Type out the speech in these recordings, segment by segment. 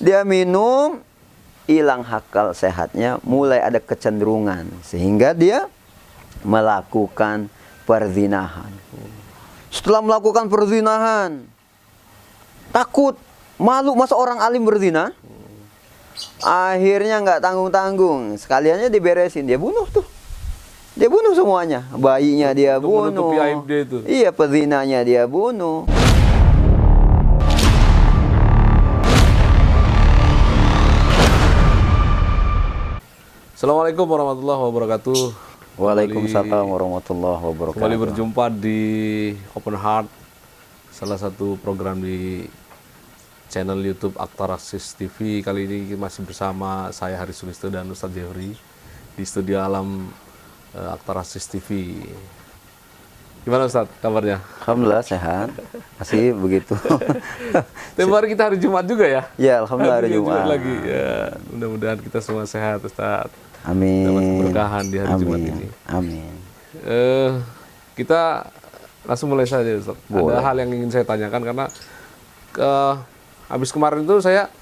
Dia minum, hilang akal sehatnya, mulai ada kecenderungan sehingga dia melakukan perzinahan. Setelah melakukan perzinahan, takut, malu, masa orang alim berzina? Akhirnya nggak tanggung-tanggung, sekaliannya diberesin, dia bunuh tuh. Dia bunuh semuanya, bayinya dia bunuh. Menutupi aib dia itu. Iya, pezinanya dia bunuh. Assalamualaikum warahmatullahi wabarakatuh. Waalaikumsalam warahmatullahi wabarakatuh. Kembali berjumpa di Open Heart, salah satu program di channel YouTube Aktaraksis TV. Kali ini masih bersama saya Haris Sulisto dan Ustadz Jeffrey di studio alam Aktaraksis TV. Gimana Ustadz kabarnya? Alhamdulillah sehat, masih begitu. Tempo hari kita hari Jumat juga ya? Ya, alhamdulillah hari Jumat lagi. Ya, mudah-mudahan kita semua sehat Ustadz. Amin. Dapat keberkahan di hari Amin. Jumat ini. Amin. Kita langsung mulai saja Ustaz. Boleh. Ada hal yang ingin saya tanyakan karena habis kemarin itu saya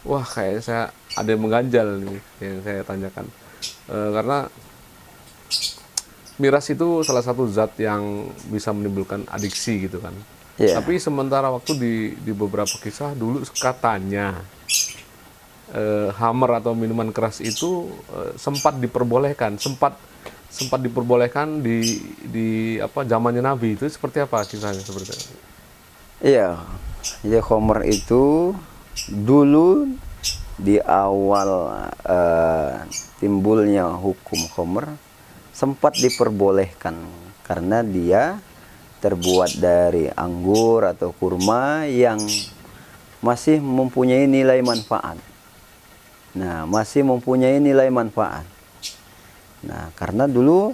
kayaknya saya ada yang mengganjal nih yang saya tanyakan. Karena miras itu salah satu zat yang bisa menimbulkan adiksi gitu kan. Yeah. Tapi sementara waktu di beberapa kisah dulu katanya Hammer atau minuman keras itu sempat diperbolehkan di zamannya Nabi. Itu seperti apa kisahnya seperti itu? Iya, jadi Homer itu dulu di awal timbulnya hukum Homer sempat diperbolehkan karena dia terbuat dari anggur atau kurma yang masih mempunyai nilai manfaat. Nah, masih mempunyai nilai manfaat. Nah, karena dulu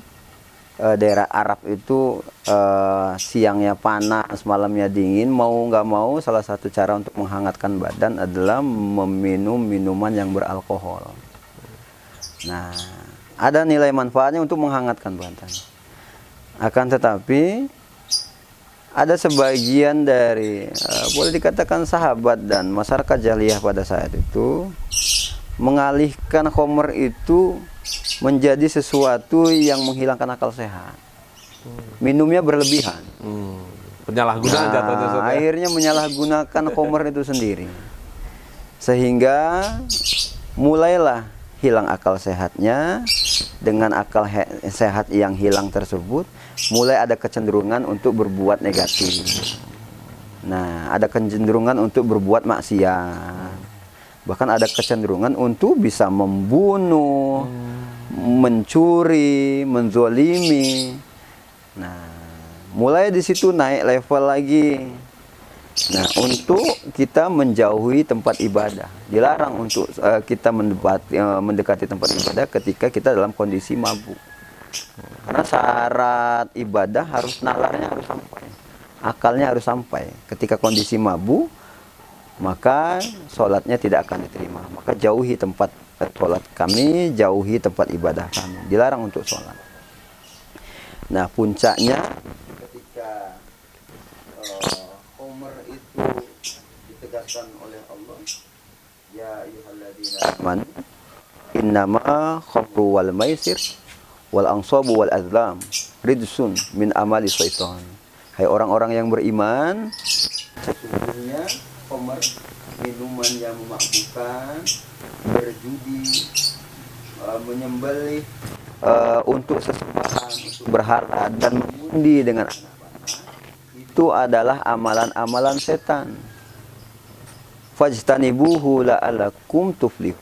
daerah Arab itu siangnya panas, malamnya dingin, mau nggak mau salah satu cara untuk menghangatkan badan adalah meminum minuman yang beralkohol. Nah, ada nilai manfaatnya untuk menghangatkan badan. Akan tetapi ada sebagian dari boleh dikatakan sahabat dan masyarakat jahiliyah pada saat itu mengalihkan Homer itu menjadi sesuatu yang menghilangkan akal sehat. Minumnya berlebihan. Penyalahgunaan jatuhnya Ustaz, ya? Akhirnya menyalahgunakan Homer itu sendiri. Sehingga mulailah hilang akal sehatnya. Dengan akal sehat yang hilang tersebut, mulai ada kecenderungan untuk berbuat negatif. Nah, ada kecenderungan untuk berbuat maksiat. Bahkan ada kecenderungan untuk bisa membunuh, mencuri, menzolimi. Nah, mulai di situ naik level lagi. Nah, untuk kita menjauhi tempat ibadah, dilarang untuk kita mendekati tempat ibadah ketika kita dalam kondisi mabuk. Karena syarat ibadah harus nalarnya harus sampai, akalnya harus sampai. Ketika kondisi mabuk, maka sholatnya tidak akan diterima. Maka jauhi tempat sholat kami, jauhi tempat ibadah kami. Dilarang untuk sholat. Nah, puncaknya ketika Homer itu ditegaskan oleh Allah, ya ayyuhalladzina amanu innama khamru wal maisir wal ansabu wal azlam ridsun min amali syaitan. Hai orang-orang yang beriman, sesungguhnya Homer, minuman yang memabukkan, berjudi, menyembelih untuk sesembahan, untuk berhala dan mengundi dengan anak panah, itu adalah amalan-amalan setan. Fajtanibuhu la'alakum tuflihu.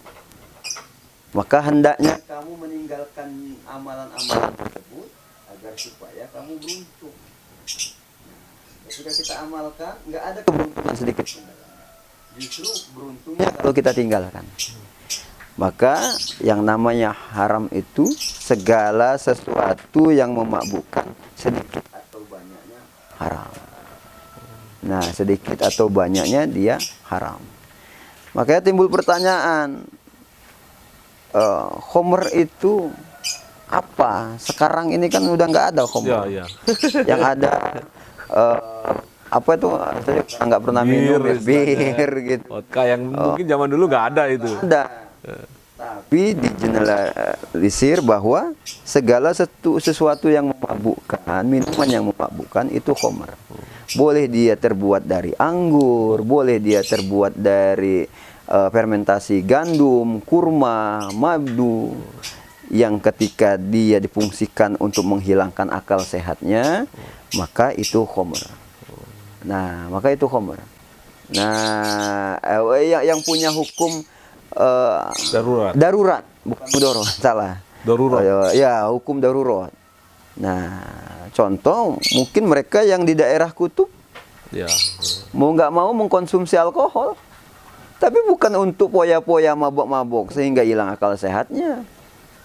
Maka hendaknya kamu meninggalkan amalan-amalan tersebut agar supaya kamu beruntung. Ketika kita amalkan, nggak ada keberuntungan sedikit pun. Justru beruntungnya kalau kita tinggalkan. Maka yang namanya haram itu segala sesuatu yang memabukkan, sedikit atau banyaknya haram. Nah, sedikit atau banyaknya dia haram. Makanya timbul pertanyaan, Homer itu apa? Sekarang ini kan udah nggak ada Homer. Ya. Yang ada apa itu nggak pernah minum ya, istilahnya. bir gitu. Vodka yang mungkin zaman dulu nggak ada itu. Ada. Tapi digeneralisir bahwa segala sesuatu yang memabukkan, minuman yang memabukkan itu khamr. Boleh dia terbuat dari anggur, boleh dia terbuat dari fermentasi gandum, kurma, madu, yang ketika dia difungsikan untuk menghilangkan akal sehatnya, maka itu khamr. Nah, maka itu khamr. Nah, yang punya hukum darurat, bukan mudorot, salah. Darurat. Ya, hukum darurat. Nah, contoh mungkin mereka yang di daerah kutub, Ya. mau nggak mau mengkonsumsi alkohol, tapi bukan untuk poya-poya mabok-mabok sehingga hilang akal sehatnya.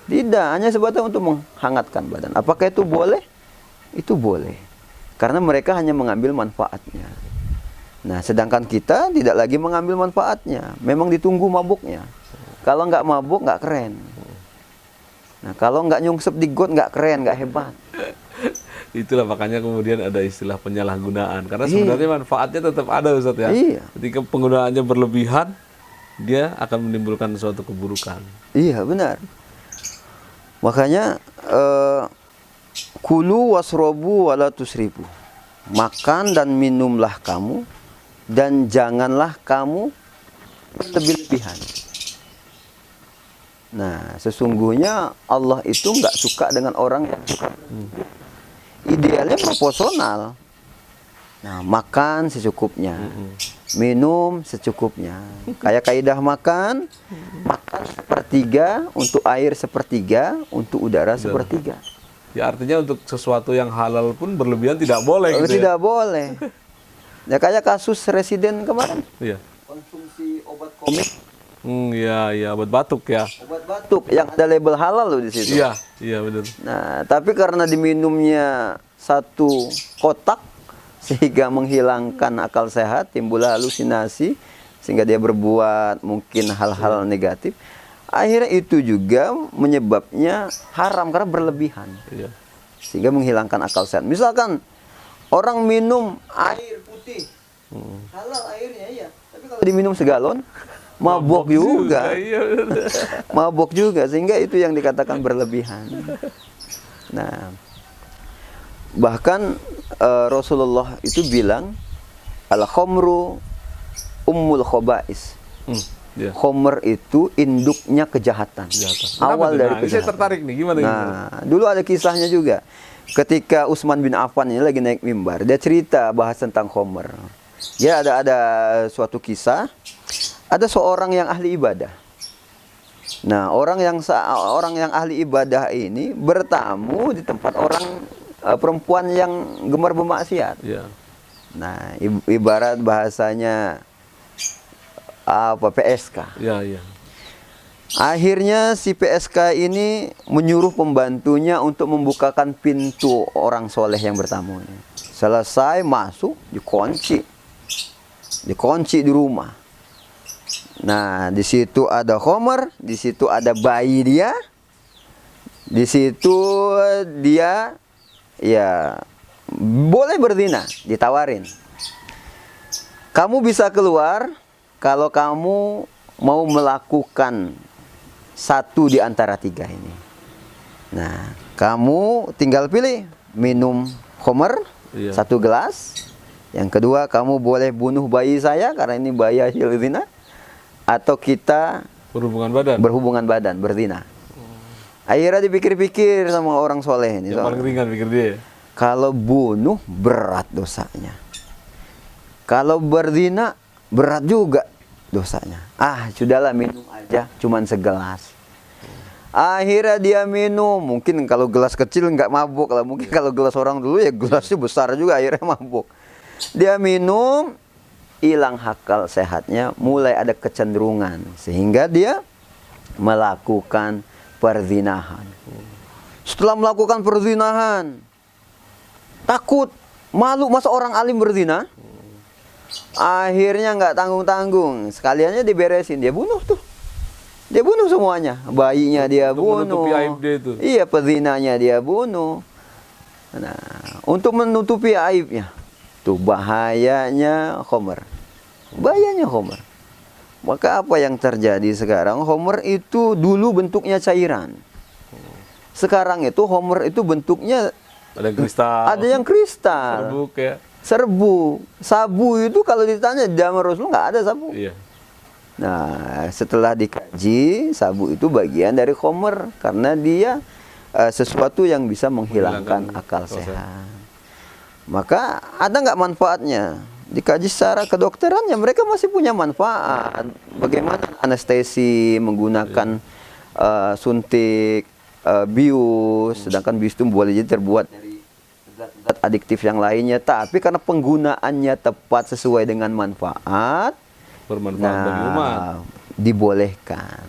Tidak, hanya sebatas untuk menghangatkan badan. Apakah itu boleh? Itu boleh. Karena mereka hanya mengambil manfaatnya. Nah, sedangkan kita tidak lagi mengambil manfaatnya. Memang ditunggu mabuknya. Kalau nggak mabuk, nggak keren. Nah, kalau nggak nyungsep di got, nggak keren, nggak hebat. Itulah makanya kemudian ada istilah penyalahgunaan. Karena sebenarnya manfaatnya tetap ada, Ustaz ya. Iya. Ketika penggunaannya berlebihan, dia akan menimbulkan suatu keburukan. Iya, benar. Makanya kulu wasrobu wala tusribu. Makan dan minumlah kamu, dan janganlah kamu berlebih-lebihan. Nah, sesungguhnya Allah itu nggak suka dengan orang yang idealnya proporsional. Nah, makan secukupnya, minum secukupnya. Kayak kaidah makan, makan sepertiga, untuk air sepertiga, untuk udara sepertiga. Ya artinya untuk sesuatu yang halal pun berlebihan tidak boleh gitu Tidak boleh. Ya kayak kasus residen kemarin. ya. Iya. Konsumsi obat komik, Ya, obat batuk ya. obat batuk yang ada label halal loh di situ. Iya, iya benar. Nah, tapi karena diminumnya satu kotak sehingga menghilangkan akal sehat, timbul halusinasi sehingga dia berbuat mungkin hal-hal negatif. Akhirnya itu juga menyebabnya haram karena berlebihan. Iya. Sehingga menghilangkan akal sehat. Misalkan orang minum air putih, halal airnya ya, tapi kalau diminum segalon, mabok juga. Iya, benar. Mabok juga, sehingga itu yang dikatakan berlebihan. Nah, bahkan Rasulullah itu bilang, al-khamru ummul khaba'is. Iya. Khamr itu induknya kejahatan. Awal dari Ini saya kejahatan. tertarik nih, gimana ini? Nah, dulu ada kisahnya juga. Ketika Utsman bin Affan ini lagi naik mimbar, dia cerita bahas tentang khamr. Ya, ada suatu kisah, ada seorang yang ahli ibadah. Nah, orang yang ahli ibadah ini bertamu di tempat orang perempuan yang gemar bermaksiat. Iya. Nah, ibarat bahasanya apa, PSK. Iya, iya. Akhirnya si PSK ini menyuruh pembantunya untuk membukakan pintu orang soleh yang bertamu ini. Selesai masuk, dikunci di rumah. Nah, di situ ada khamr, di situ ada bayi dia, di situ dia ya boleh berzina, ditawarin. Kamu bisa keluar kalau kamu mau melakukan satu di antara tiga ini. Nah, kamu tinggal pilih, minum khamr, Iya. 1 gelas. Yang kedua, kamu boleh bunuh bayi saya karena ini bayi hasil zina. Atau kita berhubungan badan, berzina. Akhirnya dipikir-pikir sama orang soleh ini. Yang paling ringan pikir dia. Kalau bunuh berat dosanya. Kalau berzina berat juga dosanya. Sudahlah, minum aja, cuman segelas. Akhirnya dia minum. Mungkin kalau gelas kecil nggak mabuk lah. Mungkin kalau gelas orang dulu ya gelasnya besar juga, akhirnya mabuk. Dia minum, hilang akal sehatnya, mulai ada kecenderungan sehingga dia melakukan perzinahan. Setelah melakukan perzinahan, takut, malu, masa orang alim berzina? Akhirnya nggak tanggung-tanggung, sekaliannya diberesin, dia bunuh tuh. Dia bunuh semuanya, bayinya dia bunuh. Untuk menutupi aib dia itu. Iya, perzinanya dia bunuh. Nah, untuk menutupi aibnya, Tuh bahayanya Homer. Bahayanya Homer. Maka apa yang terjadi sekarang? Homer itu dulu bentuknya cairan. Sekarang itu Homer itu bentuknya Ada yang kristal. ada yang kristal. Serbuk ya. Serbu. Sabu itu kalau ditanya di zaman Rasul nggak ada sabu. Iya. Nah, setelah dikaji, sabu itu bagian dari Homer karena dia sesuatu yang bisa menghilangkan akal sehat. Maka ada nggak manfaatnya? Dikaji secara kedokterannya, mereka masih punya manfaat. Bagaimana anestesi menggunakan suntik bius, sedangkan bius itu boleh jadi terbuat dari zat adiktif yang lainnya. Tapi karena penggunaannya tepat sesuai dengan manfaat, Bermanfaat bagi umat. dibolehkan.